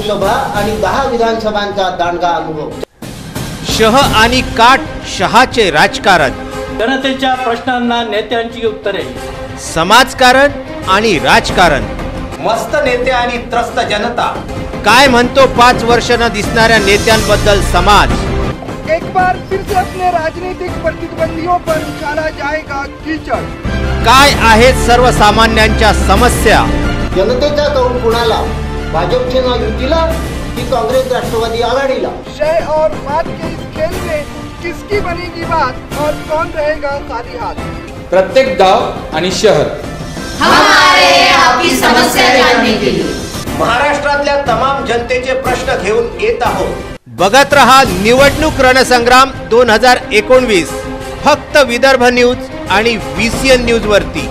लोकसभा आणि 10 विधानसभांचा दांडगा अनुभव। शह आणि काट शहाचे राजकारण, जनतेच्या प्रश्नांना नेत्यांची उत्तरे, समाजकारण आणि राजकारण, मस्त नेते आणि त्रस्त जनता, काय म्हणतो 5 वर्ष न दिसणाऱ्या नेत्यांबद्दल समाज। एक बार फिर से अपने राजनीतिक प्रतिद्वंदियों पर उछाला जाएगा कीचड़। काय आहेत सर्वसामान्यांच्या समस्या। जनतेचा कौल कुणाला, भाजपचे ना युतीला की काँग्रेस राष्ट्रवादी आघाडीला। शह और मात के इस खेल में किसकी बनेगी बात और कौन रहेगा खाली हाथ। प्रत्येक गांव आणि शहर हमारे आपकी समस्या जानने के लिए महाराष्ट्रातल्या तमाम जनतेचे प्रश्न घेऊन येत आहोत। बघत रहा निवडणूक रणसंग्राम 2019 फक्त विदर्भ न्यूज आणि VCN न्यूज वरती।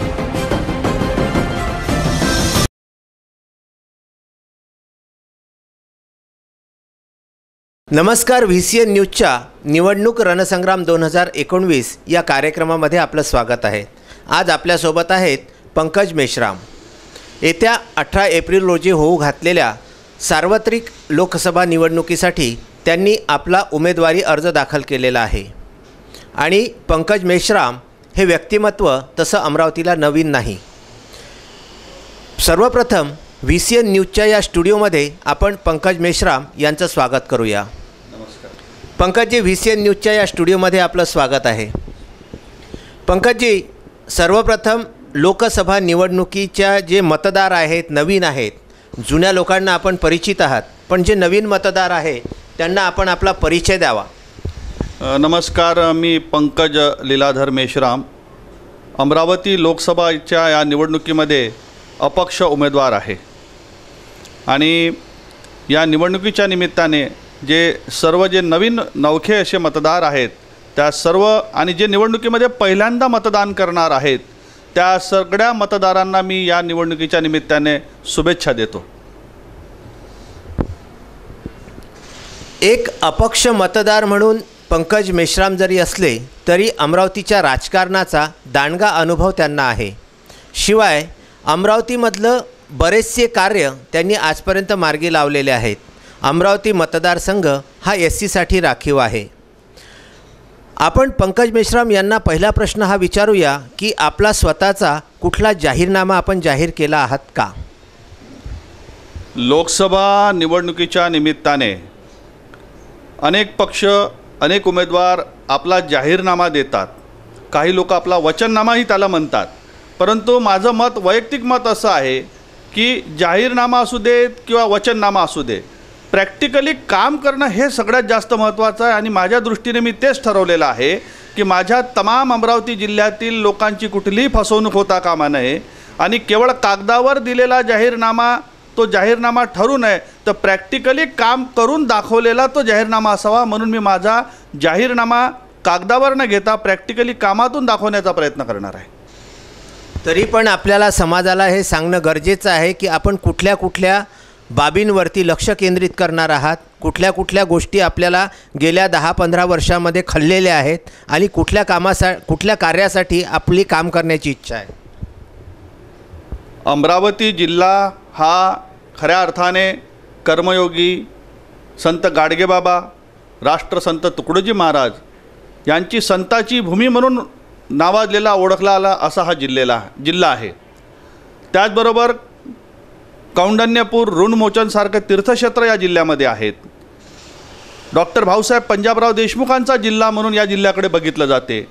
नमस्कार, VCN न्यूजच्या निवडणूक रणसंग्राम 2019 या कार्यक्रमामध्ये आपलं स्वागत आहे। आज आपल्यासोबत आहेत पंकज मेश्राम। येत्या 18 एप्रिल रोजी होऊ घातलेल्या सार्वत्रिक लोकसभा निवडणुकीसाठी त्यांनी आपला उमेदवारी अर्ज दाखल केलेला आहे आणि पंकज मेश्राम हे व्यक्तिमत्व तसं अमरावतीला नवीन नाही। सर्वप्रथम VCN न्यूजच्या या स्टुडिओमध्ये आपण पंकज मेश्राम यांचं स्वागत करूया। नमस्कार पंकजजी, VCN न्यूजच्या या स्टुडिओमध्ये आपलं स्वागत आहे। पंकजजी, सर्वप्रथम लोकसभा निवडणुकीच्या जे मतदार आहेत, नवीन आहेत, जुन्या लोकांना आपण परिचित आहात, पण जे नवीन मतदार आहे त्यांना आपण आपला परिचय द्यावा। नमस्कार, मी पंकज लीलाधर मेश्राम, अमरावती लोकसभाच्या या निवडणुकीमध्ये अपक्ष उमेदवार आहे आणि या निवडणुकीच्या निमित्ताने जे नवीन नवखे असे मतदार आहेत त्या सर्व आणि जे निवडणुकीमध्ये पहिल्यांदा मतदान करणार आहेत त्या सगळ्या मतदारांना मी या निवडणुकीच्या निमित्ताने शुभेच्छा देतो। एक अपक्ष मतदार म्हणून पंकज मेश्राम जरी असले तरी अमरावतीच्या राजकारणाचा दांडगा अनुभव त्यांना आहे। शिवाय अमरावतीमधलं बरेचसे कार्य त्यांनी आजपर्यंत मार्गी लावलेले आहेत। अमरावती मतदारसंघ हा SC साठी राखीव आहे। आपण पंकज मेश्राम यांना पहिला प्रश्न हा विचारूया की आपला स्वतःचा कुठला जाहीरनामा आपण जाहीर केला आहात का? लोकसभा निवडणुकीच्या निमित्ताने अनेक पक्ष, अनेक उमेदवार आपला जाहीरनामा देतात, काही लोक आपला वचननामाही त्याला म्हणतात, परंतु माझं मत, वैयक्तिक मत असं आहे की जाहीरनामा असू देत किंवा वचननामा असू दे, प्रॅक्टिकली काम करणं हे सगळ्यात जास्त महत्त्वाचं आहे आणि माझ्या दृष्टीने मी तेच ठरवलेलं आहे की माझ्या तमाम अमरावती जिल्ह्यातील लोकांची कुठलीही फसवणूक होता कामा नये आणि केवळ कागदावर दिलेला जाहीरनामा तो जाहीरनामा ठरू नये, तर प्रॅक्टिकली काम करून दाखवलेला तो जाहीरनामा असावा। म्हणून मी माझा जाहीरनामा कागदावर न घेता प्रॅक्टिकली कामातून दाखवण्याचा प्रयत्न करणार आहे। तरी पण आपल्याला समाजाला हे सांगणं गरजेचं आहे की आपण कुठल्या कुठल्या बाबींवरती लक्ष केंद्रित करणार आहात, कुठल्या कुठल्या गोष्टी आपल्याला गेल्या 10-15 वर्षामध्ये खल्लेल्या आहेत आणि कुठल्या कार्यासाठी आपली काम करण्याची इच्छा आहे। अमरावती जिल्हा हा खऱ्या अर्थाने कर्मयोगी संत गाडगेबाबा, राष्ट्रसंत तुकडोजी महाराज यांची संताची भूमी म्हणून नावाजलेला, ओळखला असा हा जिल्हा आहे। त्याचबरोबर कौंडण्यपूर, ऋणमोचनसारखे तीर्थक्षेत्र या जिल्ह्यामध्ये आहेत। डॉक्टर भाऊसाहेब पंजाबराव देशमुखांचा जिल्हा म्हणून या जिल्ह्याकडे बघितलं जाते।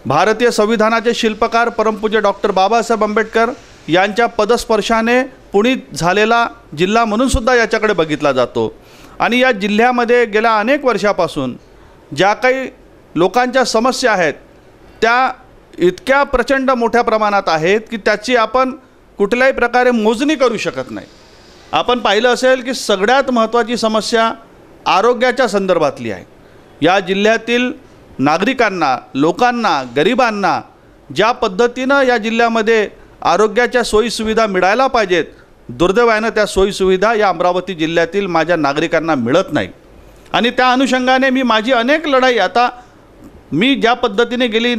भारतीय संविधानाचे शिल्पकार परमपूज्य डॉक्टर बाबासाहेब आंबेडकर यांच्या पदस्पर्शाने पुनीत झालेला जिल्हा म्हणून सुद्धा याच्याकडे बघितला जातो आणि या जिल्ह्यामध्ये गेल्या अनेक वर्षापासून ज्या काही लोकांच्या समस्या आहेत त्या इतक्या प्रचंड मोठ्या प्रमाणात आहेत की त्याची आपण कुठल्याही प्रकारे मोजणी करू शकत नाही। आपण पाहिलं असेल की सगळ्यात महत्त्वाची समस्या आरोग्याच्या संदर्भातली आहे। या जिल्ह्यातील नागरिकांना, लोकांना, गरिबांना ज्या पद्धतीनं या जिल्ह्यामध्ये आरोग्याच्या सोयीसुविधा मिळायला पाहिजेत, दुर्दैवानं त्या सोयीसुविधा या अमरावती जिल्ह्यातील माझ्या नागरिकांना मिळत नाही आणि त्या अनुषंगाने मी माझी अनेक लढाई, आता मी ज्या पद्धतीने गेली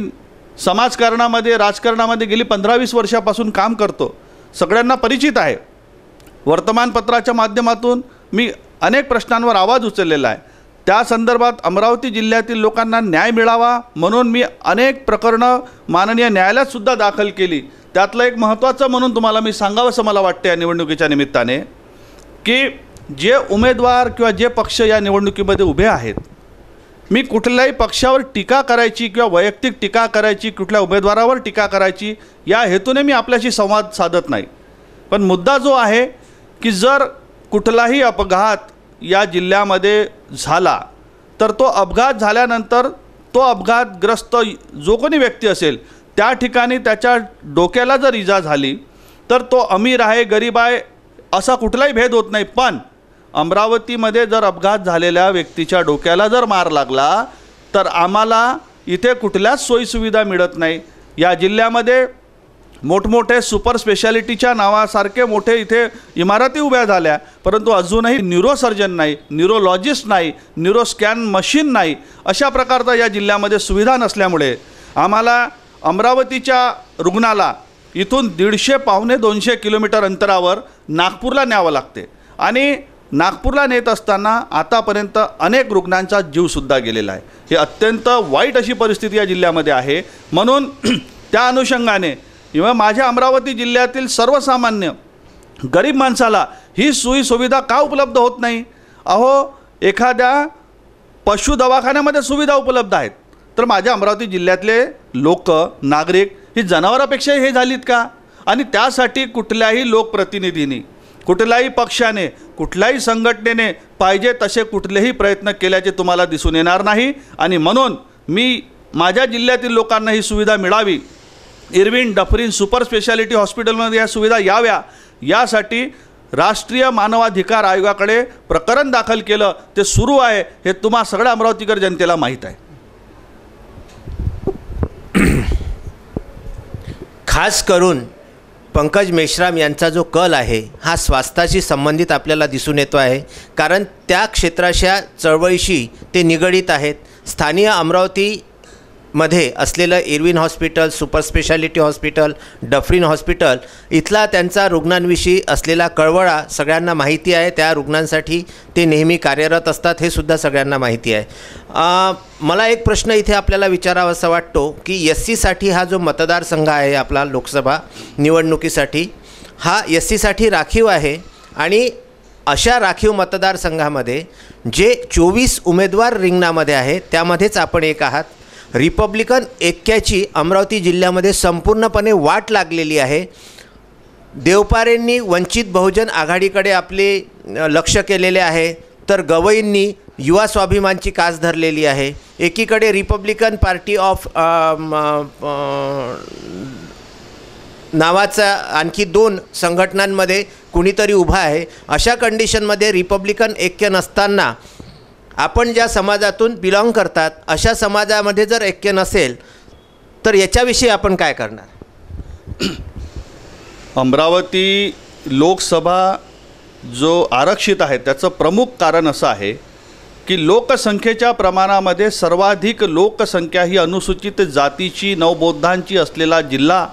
समाजकारणामध्ये, राजकारणामध्ये गेली 15-20 वर्षापासून काम करतो, सगळ्यांना परिचित आहे वर्तमानपत्राच्या माध्यमातून मी अनेक प्रश्नांवर आवाज उचललेला आहे. त्या संदर्भात अमरावती जिल्ह्यातील लोकांना न्याय मिळावा म्हणून मी अनेक प्रकरणं माननीय न्यायालयातसुद्धा दाखल केली. त्यातलं एक महत्त्वाचं म्हणून तुम्हाला मी सांगावंसं मला वाटते या निवडणुकीच्या निमित्ताने, की जे उमेदवार किंवा जे पक्ष या निवडणुकीमध्ये उभे आहेत, मी कुठल्याही पक्षावर टीका करायची किंवा वैयक्तिक टीका करायची, कुठल्या उमेदवारावर टीका करायची या हेतूने मी आपल्याशी संवाद साधत नाही. पण मुद्दा जो आहे की जर कुठलाही अपघात या जिल्ह्यामध्ये झाला तर तो अपघात झाल्यानंतर तो अपघातग्रस्त जो कोणी व्यक्ती असेल त्या ठिकाणी त्याच्या डोक्याला जर इजा झाली तर तो अमीर आहे गरीब आहे असा कुठलाही भेद होत नाही. पण अमरावतीमध्ये जर अपघात झालेल्या व्यक्तीच्या डोक्याला जर मार लागला तर आम्हाला इथे कुठल्याच सोयीसुविधा मिळत नाही. या जिल्ह्यामध्ये मोठमोठे सुपर स्पेशालिटीच्या नावासारखे मोठे इथे इमारती उभ्या झाल्या, परंतु अजूनही न्यूरोसर्जन नाही, न्यूरोलॉजिस्ट नाही, न्यूरोस्कॅन मशीन नाही, अशा प्रकारचा या जिल्ह्यामध्ये सुविधा नसल्यामुळे आम्हाला अमरावतीच्या रुग्णाला इथून 150-200 किलोमीटर अंतरावर नागपूरला न्यावं लागते. आणि नागपूरला नेत असताना आतापर्यंत अनेक रुग्णांचा जीवसुद्धा गेलेला आहे. ही अत्यंत वाईट अशी परिस्थिती या जिल्ह्यामध्ये आहे. म्हणून त्या अनुषंगाने किंवा माझ्या अमरावती जिल्ह्यातील सर्वसामान्य गरीब माणसाला ही सोयीसुविधा का उपलब्ध होत नाही? अहो, एखाद्या पशु दवाखान्यामध्ये सुविधा उपलब्ध आहेत तर माझ्या अमरावती जिल्ह्यातले लोक नागरिक ही जनावरापेक्षा हे झालीत का? आणि त्यासाठी कुठल्याही लोकप्रतिनिधींनी, कुठल्याही पक्षाने, कुठल्याही संघटनेने पाहिजे तसे कुठलेही प्रयत्न केल्याचे तुम्हाला दिसून येणार नाही. आणि म्हणून मी माझ्या जिल्ह्यातील लोकांना ही सुविधा मिळावी, इरविन डफरीन सुपर स्पेशालिटी हॉस्पिटलमध्ये या सुविधा याव्या, यासाठी राष्ट्रीय मानवाधिकार आयोगाकडे प्रकरण दाखल केलं. ते सुरू आहे, हे तुम्हा सगळ्या अमरावतीकर जनतेला माहीत आहे. खास करून पंकज मेश्राम यांचा जो कल आहे हा स्वास्थ्याशी संबंधित आपल्याला दिसून येतो आहे, कारण त्या क्षेत्राच्या चळवळीशी ते निगडीत आहेत. स्थानिक अमरावतीमध्ये असलेलं Irwin hospital, super speciality hospital, Dufferin hospital इथला त्यांचा रुग्णांविषयी असलेला कळवळा सगळ्यांना माहिती आहे. त्या रुग्णांसाठी ते नेहमी कार्यरत असतात, हे सुद्धा सगळ्यांना माहिती आहे. मला एक प्रश्न इथे आपल्याला विचारावासा वाटतो की SCसाठी हा जो मतदारसंघ आहे आपला लोकसभा निवडणुकीसाठी, हा SCसाठी राखीव आहे. आणि अशा राखीव मतदारसंघामध्ये जे 24 उमेदवार रिंगणामध्ये आहेत त्यामध्येच आपण एक आहात. रिपब्लिकन ऐक्याची अमरावती जिल्ह्यामध्ये संपूर्णपणे वाट लागलेली आहे. देवपारेंनी वंचित बहुजन आघाडीकडे आपले लक्ष केलेले आहे, तर गवईंनी युवा स्वाभिमानची कास धरलेली आहे. एकीकडे रिपब्लिकन पार्टी ऑफ नावाचा आणखी 2 संघटनांमध्ये कुणीतरी उभा आहे. अशा कंडिशनमध्ये रिपब्लिकन ऐक्य नसताना आपण ज्या समाजातून बिलॉंग करतात अशा समाजामध्ये जर ऐक्य नसेल तर याच्याविषयी आपण काय करणार? अमरावती लोकसभा जो आरक्षित आहे त्याचं प्रमुख कारण असं आहे की लोकसंख्येच्या प्रमाणामध्ये सर्वाधिक लोकसंख्या ही अनुसूचित जातीची, नवबौद्धांची असलेला जिल्हा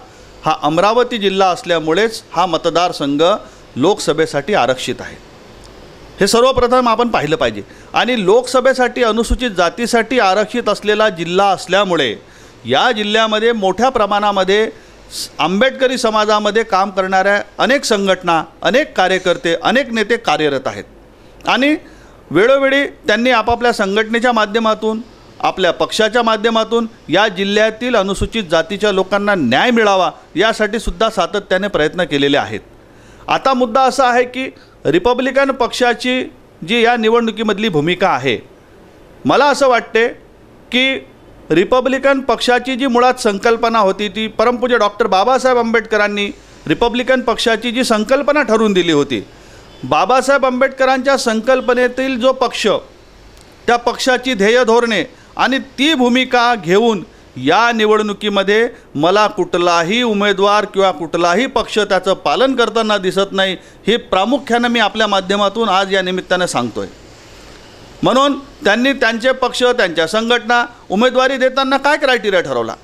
हा अमरावती जिल्हा असल्यामुळेच हा मतदारसंघ लोकसभेसाठी आरक्षित आहे. हे सर्वप्रथम आपण पाहिलं पाहिजे. आणि लोकसभेसाठी अनुसूचित जातीसाठी आरक्षित असलेला जिल्हा असल्यामुळे या जिल्ह्यामध्ये मोठ्या प्रमाणामध्ये आंबेडकरी समाजामध्ये काम करणाऱ्या अनेक संघटना, अनेक कार्यकर्ते, अनेक नेते कार्यरत आहेत. आणि वेळोवेळी त्यांनी आपापल्या संघटनेच्या माध्यमातून, आपल्या पक्षाच्या माध्यमातून या जिल्ह्यातील अनुसूचित जातीच्या लोकांना न्याय मिळावा यासाठी सुद्धा सातत्याने प्रयत्न केलेले आहेत. आता मुद्दा असा आहे की रिपब्लिकन पक्षाची जी या निवडणुकीमधली भूमिका आहे, मला असं वाटते की रिपब्लिकन पक्षाची जी मुळात संकल्पना होती ती परमपूज्य डॉक्टर बाबासाहेब आंबेडकरांनी रिपब्लिकन पक्षाची जी संकल्पना ठरवून दिली होती, बाबासाहेब आंबेडकरांच्या संकल्पनेतील जो पक्ष, त्या पक्षाची ध्येय धोरणे आणि ती भूमिका घेऊन या निवडणुकीमध्ये मला कुठलाही उमेदवार किंवा कुठलाही पक्ष त्याचं पालन करताना दिसत नाही. हे प्रामुख्याने मी आपल्या माध्यमातून आज या निमित्ताने सांगतो आहे. म्हणून त्यांनी त्यांचे पक्ष, त्यांच्या संघटना उमेदवारी देताना काय क्रायटेरिया ठरवला?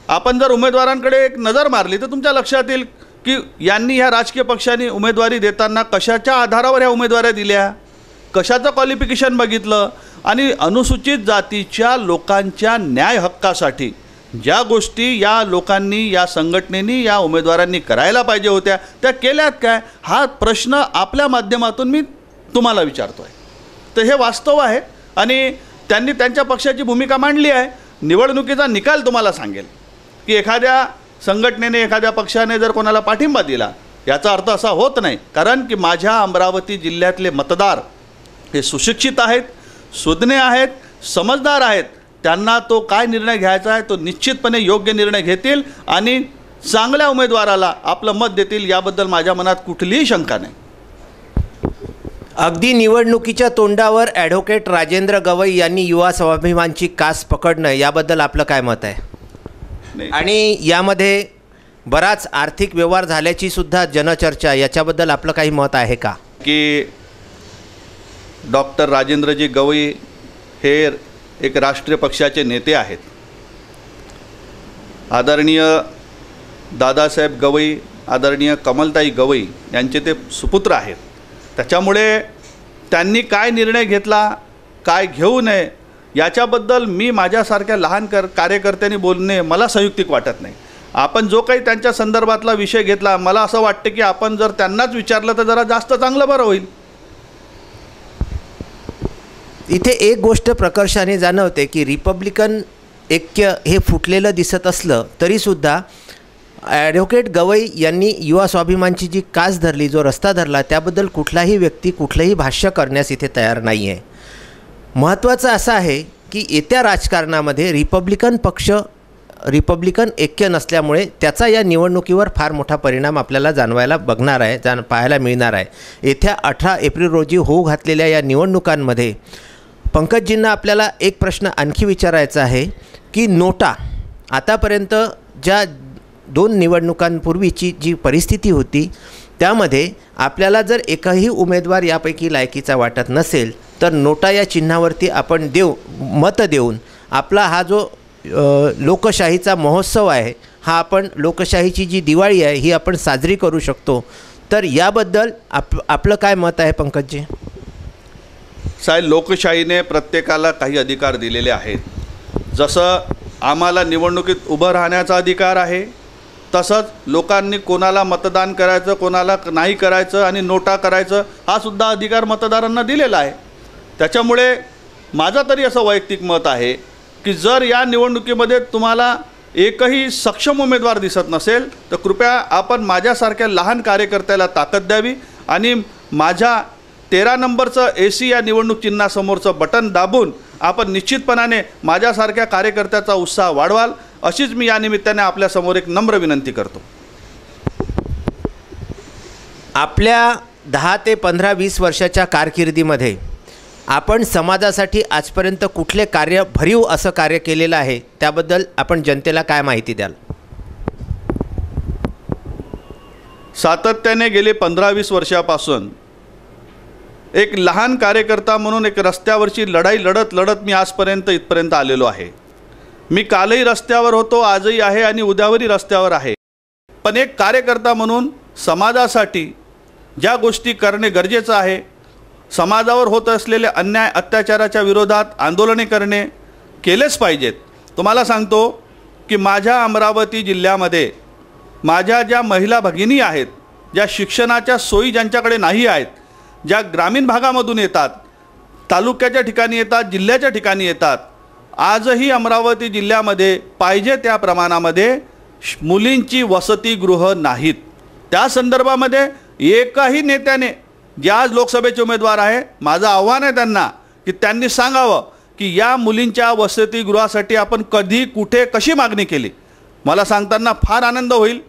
आपण जर उमेदवारांकडे एक नजर मारली तर तुमच्या लक्षात येईल की यांनी ह्या राजकीय पक्षांनी उमेदवारी देताना कशाच्या आधारावर ह्या उमेदवाऱ्या दिल्या, कशाचं क्वालिफिकेशन बघितलं, आणि अनुसूचित जातीच्या लोकांच्या न्याय हक्कासाठी ज्या गोष्टी या लोकांनी, या संघटनेनी, या उमेदवारांनी करायला पाहिजे होत्या त्या केल्यात काय, हा प्रश्न आपल्या माध्यमातून मी तुम्हाला विचारतो आहे. तर हे वास्तव आहे आणि त्यांनी त्यांच्या पक्षाची भूमिका मांडली आहे. निवडणुकीचा निकाल तुम्हाला सांगेल की एखाद्या संघटनेने, एखाद्या पक्षाने जर कोणाला पाठिंबा दिला याचा अर्थ असा होत नाही, कारण की माझ्या अमरावती जिल्ह्यातले मतदार हे सुशिक्षित आहेत, सुज्ञ आहेत, समजदार आहेत. त्यांना तो काय निर्णय घ्यायचा आहे तो निश्चितपणे योग्य निर्णय घेतील आणि चांगल्या उमेदवाराला आपलं मत देतील, याबद्दल माझ्या मनात कुठलीही शंका नाही. अगदी निवडणुकीच्या तोंडावर ॲडव्होकेट राजेंद्र गवई यांनी युवा स्वाभिमानची कास पकडणं याबद्दल आपलं काय मत आहे? आणि यामध्ये बराच आर्थिक व्यवहार झाल्याची सुद्धा जनचर्चा, याच्याबद्दल आपलं काही मत आहे का? की डॉक्टर राजेंद्रजी गवई हे एक राष्ट्रीय पक्षाचे नेते आहेत. आदरणीय दादासाहेब गवई, आदरणीय कमलताई गवई यांचे ते सुपुत्र आहेत. त्याच्यामुळे त्यांनी काय निर्णय घेतला, काय घेऊ नये याच्याबद्दल मी माझ्यासारख्या लहान कार्यकर्त्यांनी बोलणे मला संयुक्तिक वाटत नाही. आपण जो काही त्यांच्या संदर्भातला विषय घेतला, मला असं वाटतं की आपण जर त्यांनाच विचारलं तर जरा जास्त चांगलं बरं होईल. इथे एक गोष्ट प्रकर्षाने जाणवते की रिपब्लिकन ऐक्य हे फुटलेलं दिसत असलं तरीसुद्धा ॲडव्होकेट गवई यांनी युवा स्वाभिमानची जी कास धरली, जो रस्ता धरला, त्याबद्दल कुठलाही व्यक्ती कुठलंही भाष्य करण्यास इथे तयार नाही आहे. महत्त्वाचं असं आहे की येत्या राजकारणामध्ये रिपब्लिकन ऐक्य नसल्यामुळे त्याचा या निवडणुकीवर फार मोठा परिणाम आपल्याला पाहायला मिळणार आहे. येत्या 18 एप्रिल रोजी होऊ घातलेल्या या निवडणुकांमध्ये पंकजजींना आपल्याला एक प्रश्न आणखी विचारायचा आहे की नोटा, आतापर्यंत ज्या 2 निवडणुकांपूर्वीची जी परिस्थिती होती त्यामध्ये आपल्याला जर एकही उमेदवार यापैकी लायकीचा वाटत नसेल तर नोटा या चिन्हावरती आपण मत देऊन आपला हा जो लोकशाहीचा महोत्सव आहे, हा आपण लोकशाहीची जी दिवाळी आहे ही आपण साजरी करू शकतो. तर याबद्दल आपलं काय मत आहे पंकजजी? साहेब, लोकशाहीने प्रत्येकाला काही अधिकार दिलेले आहेत. जसं आम्हाला निवडणुकीत उभं राहण्याचा अधिकार आहे, तसंच लोकांनी कोणाला मतदान करायचं, कोणाला नाही करायचं आणि नोटा करायचं हा सुद्धा अधिकार मतदारांना दिलेला आहे. त्याच्यामुळे माझं तरी असं वैयक्तिक मत आहे की जर या निवडणुकीमध्ये तुम्हाला एकही सक्षम उमेदवार दिसत नसेल तर कृपया आपण माझ्यासारख्या लहान कार्यकर्त्याला ताकद द्यावी आणि माझ्या 13 नंबरचं AC या निवडणूक चिन्हासमोरचं बटन दाबून आपण निश्चितपणाने माझ्यासारख्या कार्यकर्त्याचा उत्साह वाढवाल, अशीच मी या निमित्ताने आपल्यासमोर एक नम्र विनंती करतो. आपल्या 10 ते 15-20 वर्षाच्या कारकिर्दीमध्ये आपण समाजासाठी आजपर्यंत कुठले कार्य, भरीव असं कार्य केलेलं आहे, त्याबद्दल आपण जनतेला काय माहिती द्याल? सातत्याने गेले 15-20 वर्षापासून एक लहान कार्यकर्ता म्हणून एक रस्त्यावरची लढाई लढत मी आजपर्यंत इथपर्यंत आलेलो आहे. मी कालही रस्त्यावर होतो, आजही आहे आणि उद्यावरही रस्त्यावर आहे. पण एक कार्यकर्ता म्हणून समाजासाठी ज्या गोष्टी करणे गरजेचं आहे, समाजावर होत असलेले अन्याय अत्याचाराच्या विरोधात आंदोलने करणे केलेच पाहिजेत. तुम्हाला सांगतो की माझ्या अमरावती जिल्ह्यामध्ये माझ्या ज्या महिला भगिनी आहेत, ज्या शिक्षणाच्या सोयी ज्यांच्याकडे नाही आहेत, ज्या ग्रामीण भागामधून येतात, तालुक्याच्या ठिकाणी येतात, जिल्ह्याच्या ठिकाणी येतात, आजही अमरावती जिल्ह्यामध्ये पाहिजे त्या प्रमाणामध्ये मुलींची वसतिगृह नाहीत. त्या संदर्भामध्ये एकाही नेत्याने, जे आज लोकसभेचे उमेदवार आहे, माझं आव्हान आहे त्यांना की त्यांनी सांगावं की या मुलींच्या वसतिगृहासाठी आपण कधी, कुठे, कशी मागणी केली. मला सांगताना फार आनंद होईल.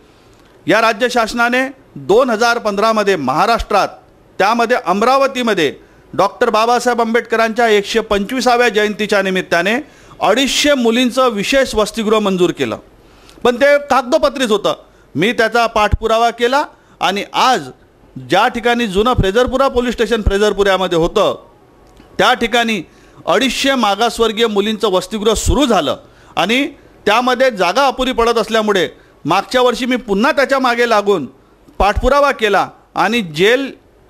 या राज्य शासनाने 2015मध्ये महाराष्ट्रात, त्यामध्ये अमरावतीमध्ये डॉक्टर बाबासाहेब आंबेडकरांच्या 125व्या जयंतीच्या निमित्ताने 250 मुलींचं विशेष वसतिगृह मंजूर केलं. पण ते कागदोपत्रीच होतं. मी त्याचा पाठपुरावा केला आणि आज ज्या ठिकाणी जुनं फ्रेझरपुरा पोलीस स्टेशन फ्रेझरपुऱ्यामध्ये होतं, त्या ठिकाणी 250 मागासवर्गीय मुलींचं वसतिगृह सुरू झालं आणि त्यामध्ये जागा अपुरी पडत असल्यामुळे मागच्या वर्षी मी पुन्हा त्याच्या मागे लागून पाठपुरावा केला आणि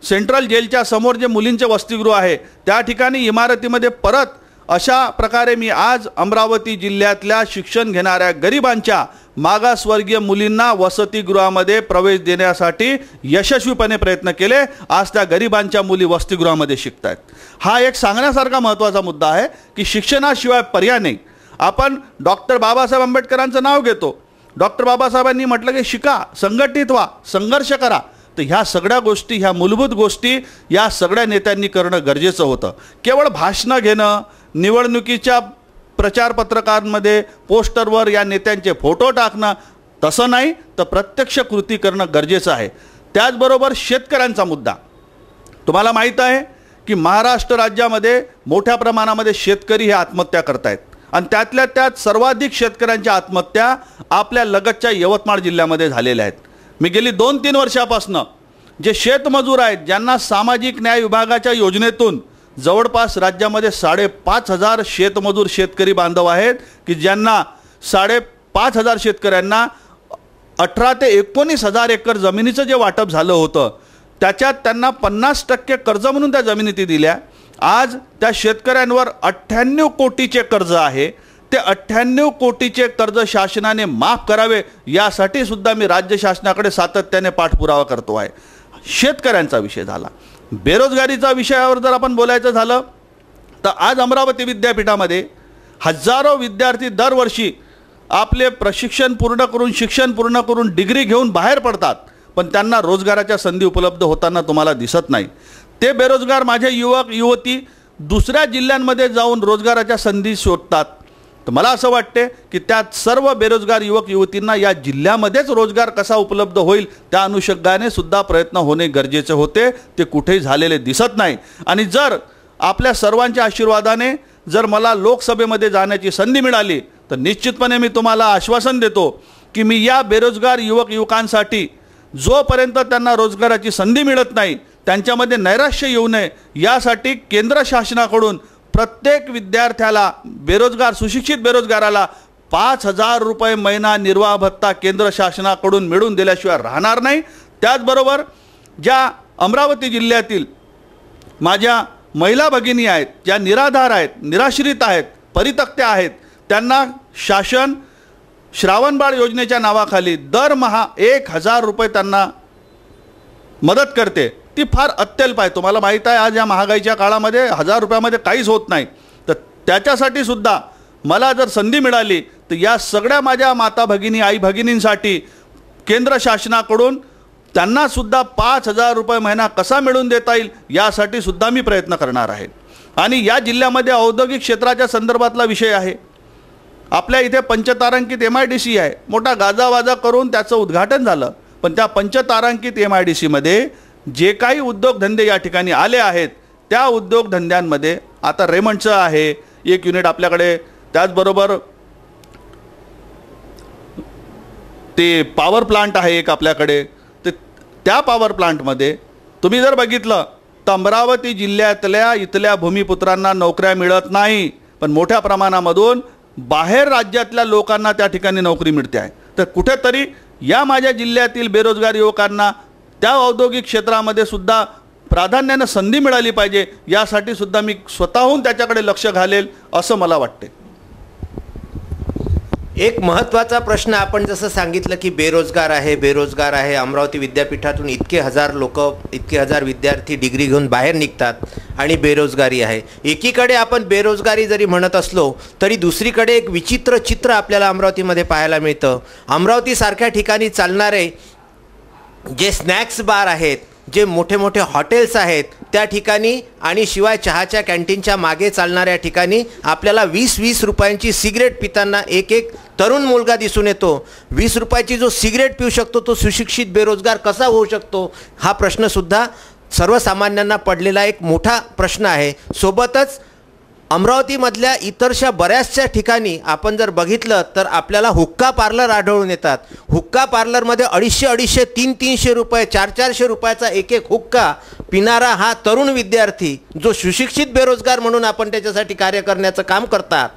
सेंट्रल जेलच्या समोर जे मुलींचे वसतिगृह आहे त्या ठिकाणी इमारतीमध्ये परत अशा प्रकारे मी आज अमरावती जिल्ह्यातल्या शिक्षण घेणाऱ्या गरिबांच्या मागासवर्गीय मुलींना वसतिगृहामध्ये प्रवेश देण्यासाठी यशस्वीपणे प्रयत्न केले. आज त्या गरिबांच्या मुली वसतिगृहामध्ये शिकत आहेत. हा एक सांगण्यासारखा महत्त्वाचा मुद्दा आहे की शिक्षणाशिवाय पर्याय नाही. आपण डॉक्टर बाबासाहेब आंबेडकरांचं नाव घेतो. डॉक्टर बाबासाहेबांनी म्हटलं की शिका, संघटित व्हा, संघर्ष करा. तर ह्या सगळ्या गोष्टी, ह्या मूलभूत गोष्टी या सगळ्या नेत्यांनी करणं गरजेचं होतं. केवळ भाषणं घेणं, निवडणुकीच्या प्रचारपत्रकांमध्ये पोस्टरवर या नेत्यांचे फोटो टाकणं तसं नाही, तर प्रत्यक्ष कृती करणं गरजेचं आहे. त्याचबरोबर शेतकऱ्यांचा मुद्दा. तुम्हाला माहीत आहे की महाराष्ट्र राज्यामध्ये मोठ्या प्रमाणामध्ये शेतकरी हे आत्महत्या करत आहेत आणि त्यातल्या त्यात सर्वाधिक शेतकऱ्यांच्या आत्महत्या आपल्या लगतच्या यवतमाळ जिल्ह्यामध्ये झालेल्या आहेत. मी गेली 2-3 वर्षापासून जे शेतमजूर आहेत ज्यांना सामाजिक न्याय विभागाच्या योजनेतून जवळपास राज्यामध्ये 5,500 शेतमजूर शेतकरी बांधव आहेत की ज्यांना 5,500 शेतकऱ्यांना 18 ते 19,000 एकर जमिनीचं जे वाटप झालं होतं त्याच्यात त्यांना 50% कर्ज म्हणून त्या जमिनी दिल्या. आज त्या शेतकऱ्यांवर 98 कोटीचे कर्ज आहे. ते 98 कोटीचे कर्ज शासनाने माफ करावे यासाठी सुद्धा मी राज्य शासनाकडे सातत्याने पाठपुरावा करतो आहे. शेतकऱ्यांचा विषय झाला. बेरोजगारीचा विषयावर जर आपण बोलायचं झालं तर आज अमरावती विद्यापीठामध्ये हजारो विद्यार्थी दरवर्षी आपले प्रशिक्षण पूर्ण करून, शिक्षण पूर्ण करून डिग्री घेऊन बाहेर पडतात, पण त्यांना रोजगाराच्या संधी उपलब्ध होताना तुम्हाला दिसत नाही. ते बेरोजगार माझे युवक युवती दुसऱ्या जिल्ह्यांमध्ये जाऊन रोजगाराच्या संधी शोधतात. तर मला असं वाटते की त्या सर्व बेरोजगार युवक युवतींना या जिल्ह्यामध्येच रोजगार कसा उपलब्ध होईल त्या अनुषंगाने सुद्धा प्रयत्न होणे गरजेचे होते. ते कुठेही झालेले दिसत नाही. आणि जर आपल्या सर्वांच्या आशीर्वादाने जर मला लोकसभेमध्ये जाण्याची संधी मिळाली तर निश्चितपणे मी तुम्हाला आश्वासन देतो की मी या बेरोजगार युवक युवकांसाठी जोपर्यंत त्यांना रोजगाराची संधी मिळत नाही त्यांच्यामध्ये नैराश्य येऊ नये यासाठी केंद्र शासनाकडून प्रत्येक विद्यार्थ्याला, बेरोजगार सुशिक्षित बेरोजगाराला 5,000 रुपये महिना निर्वाह भत्ता केंद्र शासनाकडून मिळून दिल्याशिवाय राहणार नाही. त्याचबरोबर ज्या अमरावती जिल्ह्यातील माझ्या महिला भगिनी आहेत, ज्या निराधार आहेत, निराश्रित आहेत, परित्यक्त्या आहेत, त्यांना शासन श्रावणबाळ योजनेच्या नावाखाली दरमहा 1,000 रुपये त्यांना मदत करते. ती फार अत्यल्प आहे. तुम्हाला माहीत आहे आज या महागाईच्या काळामध्ये 1,000 रुपयामध्ये काहीच होत नाही. तर त्याच्यासाठी सुद्धा मला जर संधी मिळाली तर या सगळ्या माझ्या माता भगिनी, आई भगिनींसाठी केंद्र शासनाकडून त्यांना सुद्धा 5,000 रुपये महिना कसा मिळवून देता येईल यासाठी सुद्धा मी प्रयत्न करणार आहे. आणि या जिल्ह्यामध्ये औद्योगिक क्षेत्राच्या संदर्भातला विषय आहे. आपल्या इथे पंचतारांकित MIDC आहे. मोठा गाजावाजा करून त्याचं उद्घाटन झालं, पण त्या पंचतारांकित MIDCमध्ये जे काही उद्योगधंदे या ठिकाणी आले आहेत त्या उद्योगधंद्यांमध्ये आता रेमंडचं आहे 1 युनिट आपल्याकडे. त्याचबरोबर ते पॉवर प्लांट आहे एक आपल्याकडे. तर त्या पॉवर प्लांटमध्ये तुम्ही जर बघितलं तर अमरावती जिल्ह्यातल्या इथल्या भूमिपुत्रांना नोकऱ्या मिळत नाही, पण मोठ्या प्रमाणामधून बाहेर राज्यातल्या लोकांना त्या ठिकाणी नोकरी मिळते आहे. तर कुठेतरी या माझ्या जिल्ह्यातील बेरोजगार युवकांना त्या औद्योगिक क्षेत्रामध्ये सुद्धा प्राधान्यानं संधी मिळाली पाहिजे यासाठी सुद्धा मी स्वतःहून त्याच्याकडे लक्ष घालेल असं मला वाटते. एक महत्त्वाचा प्रश्न आपण जसं सांगितलं की बेरोजगार आहे. अमरावती विद्यापीठातून इतके हजार विद्यार्थी डिग्री घेऊन बाहेर निघतात आणि बेरोजगारी आहे. एकीकडे आपण बेरोजगारी जरी म्हणत असलो तरी दुसरीकडे एक विचित्र चित्र आपल्याला अमरावतीमध्ये पाहायला मिळतं. अमरावतीसारख्या ठिकाणी चालणारे जे स्नॅक्स बार आहेत, जे मोठे मोठे हॉटेल्स आहेत त्या ठिकाणी आणि शिवाय चहाच्या कॅन्टीनच्या मागे चालणाऱ्या ठिकाणी आपल्याला 20-20 रुपयांची सिगरेट पिताना एक तरुण मुलगा दिसून येतो. 20 रुपयाची जो सिगरेट पिऊ शकतो तो सुशिक्षित बेरोजगार कसा होऊ शकतो हा प्रश्नसुद्धा सर्वसामान्यांना पडलेला एक मोठा प्रश्न आहे. सोबतच अमरावतीमधल्या इतरशा बऱ्याचशा ठिकाणी आपण जर बघितलं तर आपल्याला हुक्का पार्लर आढळून येतात. हुक्का पार्लरमध्ये 250, 300 रुपये, 400 रुपयाचा एक हुक्का पिणारा हा तरुण विद्यार्थी जो सुशिक्षित बेरोजगार म्हणून आपण त्याच्यासाठी कार्य करण्याचं काम करतात,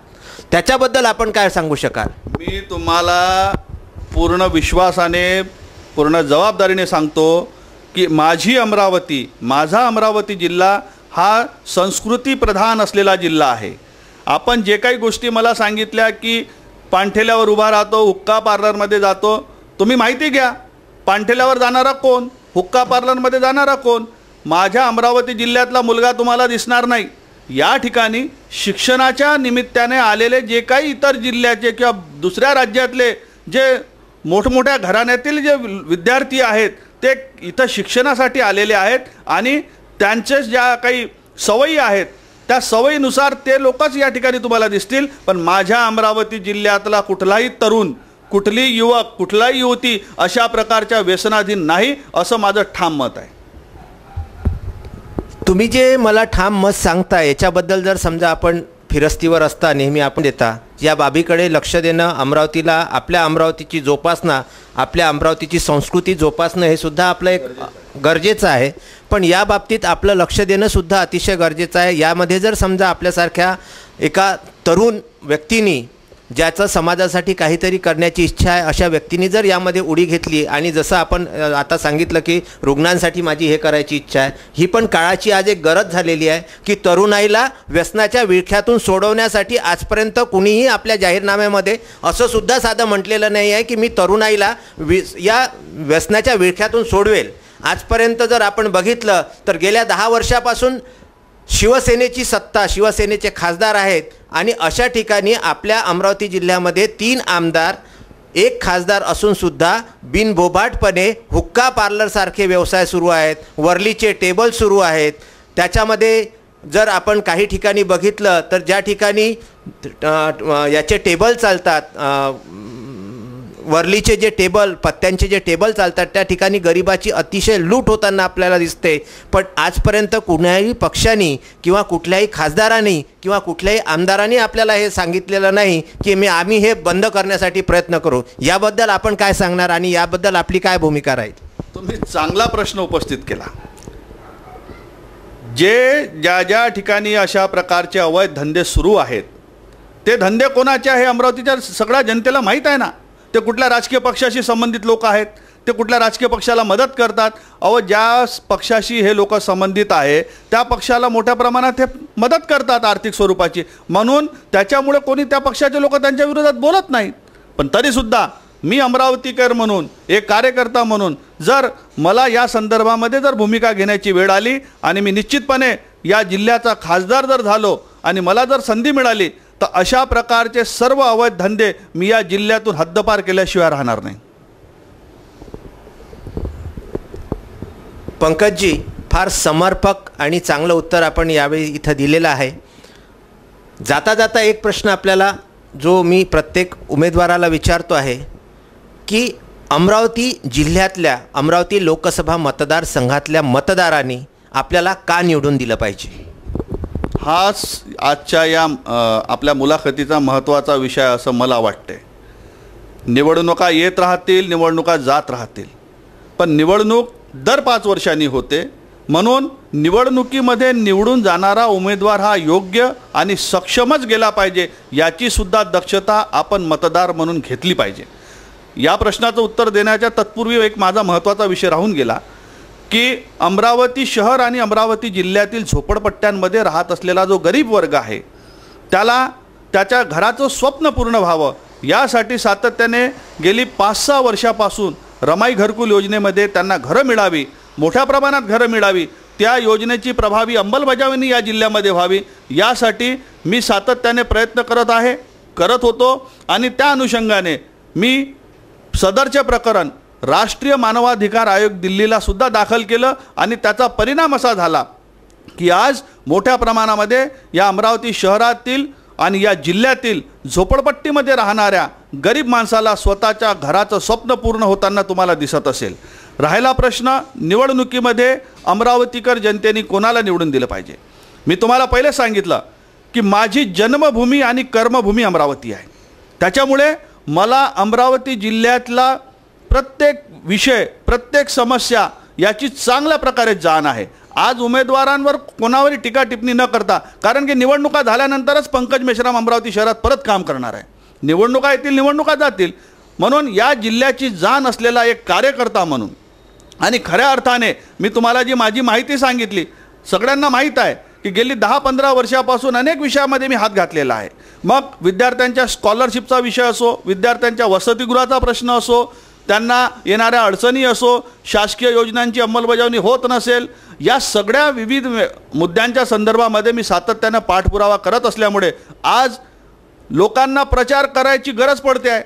त्याच्याबद्दल आपण काय सांगू शकाल? मी तुम्हाला पूर्ण विश्वासाने पूर्ण जबाबदारीने सांगतो की माझी अमरावती, माझा अमरावती जिल्हा हा संस्कृती प्रधान असलेला जिल्हा आहे. आपण जे काही गोष्टी मला सांगितल्या की पाणठेल्यावर उभा राहतो, हुक्का पार्लरमध्ये जातो, तुम्ही माहिती घ्या पाणठेल्यावर जाणारा कोण, हुक्का पार्लरमध्ये जाणारा कोण. माझ्या अमरावती जिल्ह्यातला मुलगा तुम्हाला दिसणार नाही. या ठिकाणी शिक्षणाच्या निमित्ताने आलेले जे काही इतर जिल्ह्याचे किंवा दुसऱ्या राज्यातले जे मोठमोठ्या घराण्यातील जे विद्यार्थी आहेत ते इथं शिक्षणासाठी आलेले आहेत आणि त्यांचे ज्या काही सवयी आहेत त्या सवयीनुसार ते लोकच या ठिकाणी तुम्हाला दिसतील. पण माझ्या अमरावती जिल्ह्यातला कुठलाही तरुण, कुठली युवक, कुठलाही युवती अशा प्रकारच्या व्यसनाधीन नाही, असं माझं ठाम मत आहे. तुम्ही जे मला ठाम मत सांगता याच्याबद्दल जर समजा आपण फिरस्तीवर असता नेहमी आपण देता या बाबीकडे लक्ष देणं, अमरावतीला, आपल्या अमरावतीची जोपासना, आपल्या अमरावतीची संस्कृती जोपासणं हे सुद्धा आपलं एक गरजेचं आहे. पण या बाबतीत आपलं लक्ष देणं सुद्धा अतिशय गरजेचं आहे. यामध्ये जर समजा आपल्यासारख्या एका तरुण व्यक्तीनी ज्याचं समाजासाठी काहीतरी करण्याची इच्छा आहे अशा व्यक्तींनी जर यामध्ये उडी घेतली आणि जसं आपण आता सांगितलं की रुग्णांसाठी माझी हे करायची इच्छा आहे, ही पण काळाची आज एक गरज झालेली आहे की तरुणाईला व्यसनाच्या विळख्यातून सोडवण्यासाठी आजपर्यंत कुणीही आपल्या जाहीरनाम्यामध्ये असं सुद्धा साधं म्हटलेलं नाही आहे की मी तरुणाईला या व्यसनाच्या विळख्यातून सोडवेल. आजपर्यंत जर आपण बघितलं तर गेल्या 10 वर्षापासून शिवसेनेची सत्ता, शिवसेनेचे खासदार आहेत आणि अशा ठिकाणी आपल्या अमरावती जिल्ह्यामध्ये 3 आमदार, 1 खासदार असूनसुद्धा बिनबोभाटपणे हुक्का पार्लरसारखे व्यवसाय सुरू आहेत, वर्लीचे टेबल सुरू आहेत. त्याच्यामध्ये जर आपण काही ठिकाणी बघितलं तर ज्या ठिकाणी याचे टेबल चालतात, वर्लीचे जे टेबल, पत्त्यांचे जे टेबल चालतात त्या ठिकाणी गरिबाची अतिशय लूट होताना आपल्याला दिसते. पण आजपर्यंत कुठल्याही पक्षांनी किंवा कुठल्याही खासदारांनी किंवा कुठल्याही आमदारांनी आपल्याला हे सांगितलेलं नाही की आम्ही हे बंद करण्यासाठी प्रयत्न करू. याबद्दल आपण काय सांगणार आणि याबद्दल आपली काय भूमिका राहील? तुम्ही चांगला प्रश्न उपस्थित केला. जे ज्या ठिकाणी अशा प्रकारचे अवैध धंदे सुरू आहेत ते धंदे कोणाचे आहे अमरावतीच्या सगळ्या जनतेला माहीत आहे ना. ते कुठल्या राजकीय पक्षाशी संबंधित लोक आहेत, ते कुठल्या राजकीय पक्षाला मदत करतात. ज्या पक्षाशी हे लोक संबंधित आहे त्या पक्षाला मोठ्या प्रमाणात हे मदत करतात आर्थिक स्वरूपाची, म्हणून त्याच्यामुळे कोणी त्या पक्षाचे लोक त्यांच्या विरोधात बोलत नाहीत. पण तरीसुद्धा मी अमरावतीकर म्हणून, एक कार्यकर्ता म्हणून जर मला या संदर्भामध्ये जर भूमिका घेण्याची वेळ आली आणि मी निश्चितपणे या जिल्ह्याचा खासदार जर झालो आणि मला जर संधी मिळाली तर अशा प्रकारचे सर्व अवैध धंदे मी या जिल्ह्यातून हद्दपार केल्याशिवाय राहणार नाही. पंकजजी, फार समर्पक आणि चांगलं उत्तर आपण यावेळी इथं दिलेलं आहे. जाता जाता एक प्रश्न आपल्याला जो मी प्रत्येक उमेदवाराला विचारतो आहे की अमरावती जिल्ह्यातल्या, अमरावती लोकसभा मतदारसंघातल्या मतदारांनी आपल्याला का निवडून दिलं पाहिजे? हाच आजच्या या आपल्या मुलाखतीचा महत्त्वाचा विषय असं मला वाटते. निवडणुका येत राहतील, निवडणुका जात राहतील, पण निवडणूक दर 5 वर्षांनी होते. म्हणून निवडणुकीमध्ये निवडून जाणारा उमेदवार हा योग्य आणि सक्षमच गेला पाहिजे, याची सुद्धा दक्षता आपण मतदार म्हणून घेतली पाहिजे. या प्रश्नाचं उत्तर देण्याच्या तत्पूर्वी एक माझा महत्त्वाचा विषय राहून गेला की अमरावती शहर आणि अमरावती जिल्ह्यातील झोपडपट्ट्यांमध्ये राहत असलेला जो गरीब वर्ग आहे त्याला त्याच्या घराचं स्वप्न पूर्ण व्हावं यासाठी सातत्याने गेली 5-6 वर्षापासून रमाई घरकुल योजनेमध्ये त्यांना घरं मिळावी, मोठ्या प्रमाणात घरं मिळावी, त्या योजनेची प्रभावी अंमलबजावणी या जिल्ह्यामध्ये व्हावी यासाठी मी सातत्याने प्रयत्न करत होतो आणि त्या अनुषंगाने मी सदरचे प्रकरण राष्ट्रीय मानवाधिकार आयोग दिल्लीला सुद्धा दाखल केलं आणि त्याचा परिणाम असा झाला की आज मोठ्या प्रमाणामध्ये या अमरावती शहरातील आणि या जिल्ह्यातील झोपडपट्टीमध्ये राहणाऱ्या गरीब माणसाला स्वतःच्या घराचं स्वप्न पूर्ण होताना तुम्हाला दिसत असेल. राहिला प्रश्न निवडणुकीमध्ये अमरावतीकर जनतेने कोणाला निवडून दिलं पाहिजे. मी तुम्हाला पहिले सांगितलं की माझी जन्मभूमी आणि कर्मभूमी अमरावती आहे. त्याच्यामुळे मला अमरावती जिल्ह्यातला प्रत्येक विषय, प्रत्येक समस्या याची चांगल्या प्रकारे जाण आहे. आज उमेदवारांवर कोणावरही टीका टिप्पणी न करता, कारण की निवडणुका झाल्यानंतरच पंकज मेश्राम अमरावती शहरात परत काम करणार आहे. निवडणुका येतील, निवडणुका जातील, म्हणून या जिल्ह्याची जाण असलेला एक कार्यकर्ता म्हणून आणि खऱ्या अर्थाने मी तुम्हाला जी माझी माहिती सांगितली, सगळ्यांना माहीत आहे की गेली 10-15 वर्षापासून अनेक विषयामध्ये मी हात घातलेला आहे. मग विद्यार्थ्यांच्या स्कॉलरशिपचा विषय असो, विद्यार्थ्यांच्या वसतिगृहाचा प्रश्न असो, त्यांना येणाऱ्या अडचणी असो, शासकीय योजनांची अंमलबजावणी होत नसेल, या सगळ्या विविध मुद्द्यांच्या संदर्भामध्ये मी सातत्यानं पाठपुरावा करत असल्यामुळे आज लोकांना प्रचार करायची गरज पडते आहे.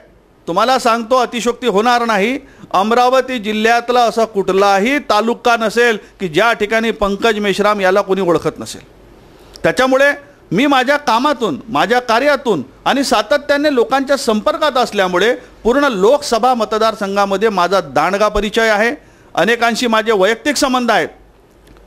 तुम्हाला सांगतो, अतिशयोक्ती होणार नाही, अमरावती जिल्ह्यातला असा कुठलाही तालुका नसेल की ज्या ठिकाणी पंकज मेश्राम याला कोणी ओळखत नसेल. त्याच्यामुळे मी माझ्या कामातून, माझ्या कार्यातून आणि सातत्याने लोकांच्या संपर्कात असल्यामुळे पूर्ण लोकसभा मतदारसंघामध्ये माझा दांडगा परिचय आहे. अनेकांशी माझे वैयक्तिक संबंध आहेत.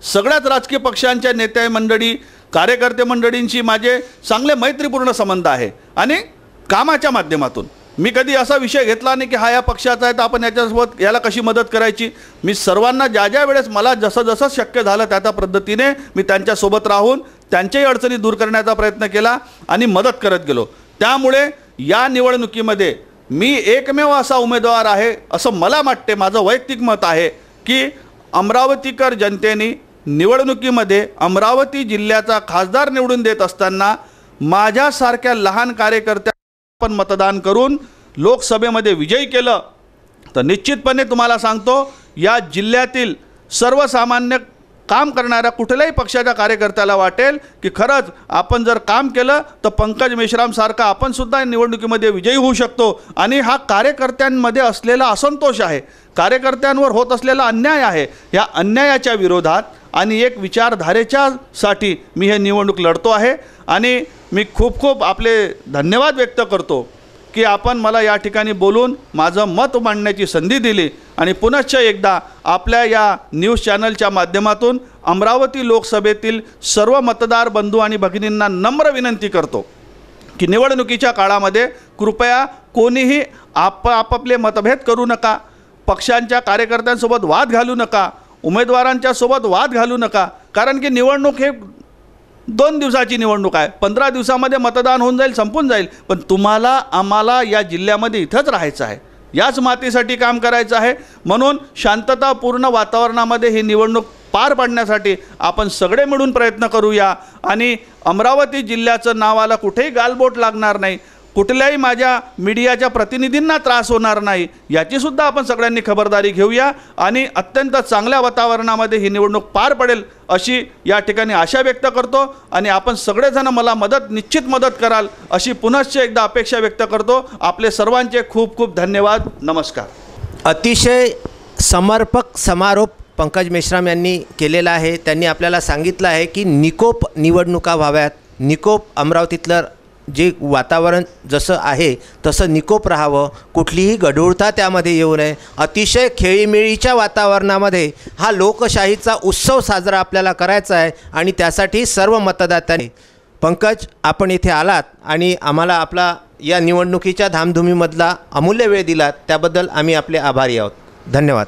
सगळ्याच राजकीय पक्षांच्या नेते मंडळी, कार्यकर्ते मंडळींशी माझे चांगले मैत्रीपूर्ण संबंध आहे. आणि कामाच्या माध्यमातून मी कधी असा विषय घेतला नाही की हा या पक्षाचा आहे तर आपण याच्यासोबत याला कशी मदत करायची. मी सर्वांना ज्या वेळेस मला जसं शक्य झालं त्या पद्धतीने मी त्यांच्यासोबत राहून त्यांच्याही अडचणी दूर करण्याचा प्रयत्न केला आणि मदत करत गेलो. त्यामुळे या निवडणुकीमध्ये मी एकमेव असा उमेदवार आहे असं मला वाटते. माझं वैयक्तिक मत आहे की अमरावतीकर जनतेने निवडणुकीमध्ये अमरावती जिल्ह्याचा खासदार निवडून देत असताना माझ्यासारख्या लहान कार्यकर्त्या पण मतदान करून लोकसभेमध्ये विजयी केलं तर निश्चितपणे तुम्हाला सांगतो, या जिल्ह्यातील सर्वसामान्य काम करणाऱ्या कुठल्याही पक्षाच्या कार्यकर्त्याला वाटेल की खरंच आपण जर काम केलं तर पंकज मेश्रामसारखा आपण सुद्धा निवडणुकीमध्ये विजयी होऊ शकतो. आणि हा कार्यकर्त्यांमध्ये असलेला असंतोष आहे, कार्यकर्त्यांवर होत असलेला अन्याय आहे, या अन्यायाच्या विरोधात आणि एक विचारधारेच्यासाठी मी हे निवडणूक लढतो आहे. आणि मी खूप आपले धन्यवाद व्यक्त करतो की आपण मला या ठिकाणी बोलून माझं मत मांडण्याची संधी दिली. आणि पुनश्च एकदा आपल्या या न्यूज चॅनलच्या माध्यमातून अमरावती लोकसभेतील सर्व मतदार बंधू आणि भगिनींना नम्र विनंती करतो की निवडणुकीच्या काळामध्ये कृपया कोणीही आपापले मतभेद करू नका, पक्षांच्या कार्यकर्त्यांसोबत वाद घालू नका, उमेदवारांच्या सोबत वाद घालू नका. कारण की निवडणूक हे 2 दिवसाची निवडणूक आहे. 15 दिवसामध्ये मतदान होऊन जाईल, संपून जाईल. पण तुम्हाला आम्हाला या जिल्ह्यामध्ये इथंच राहायचं आहे, याच मातीसाठी काम करायचं आहे. म्हणून शांततापूर्ण वातावरणामध्ये ही निवडणूक पार पाडण्यासाठी आपण सगळे मिळून प्रयत्न करूया. आणि अमरावती जिल्ह्याचं नावाला कुठेही गालबोट लागणार नाही, कुठल्याही माझ्या मीडियाच्या प्रतिनिधींना त्रास होणार नाही, याचीसुद्धा आपण सगळ्यांनी खबरदारी घेऊया. आणि अत्यंत चांगल्या वातावरणामध्ये ही निवडणूक पार पडेल अशी या ठिकाणी आशा व्यक्त करतो. आणि आपण सगळेजण मला निश्चित मदत कराल अशी पुनश्च एकदा अपेक्षा व्यक्त करतो. आपले सर्वांचे खूप धन्यवाद. नमस्कार. अतिशय समर्पक समारोप पंकज मेश्राम यांनी केलेला आहे. त्यांनी आपल्याला सांगितलं आहे की निकोप निवडणुका व्हाव्यात, निकोप अमरावतीतलं जे वातावरण जसं आहे तसं निकोप राहावं, कुठलीही गढूळता त्यामध्ये येऊ नये. अतिशय खेळीमेळीच्या वातावरणामध्ये हा लोकशाहीचा उत्सव साजरा आपल्याला करायचा आहे. आणि त्यासाठी सर्व मतदात्यांनी, पंकज आपण इथे आलात आणि आम्हाला आपला या निवडणुकीच्या धामधुमीमधला अमूल्य वेळ दिलात, त्याबद्दल आम्ही आपले आभारी आहोत. धन्यवाद.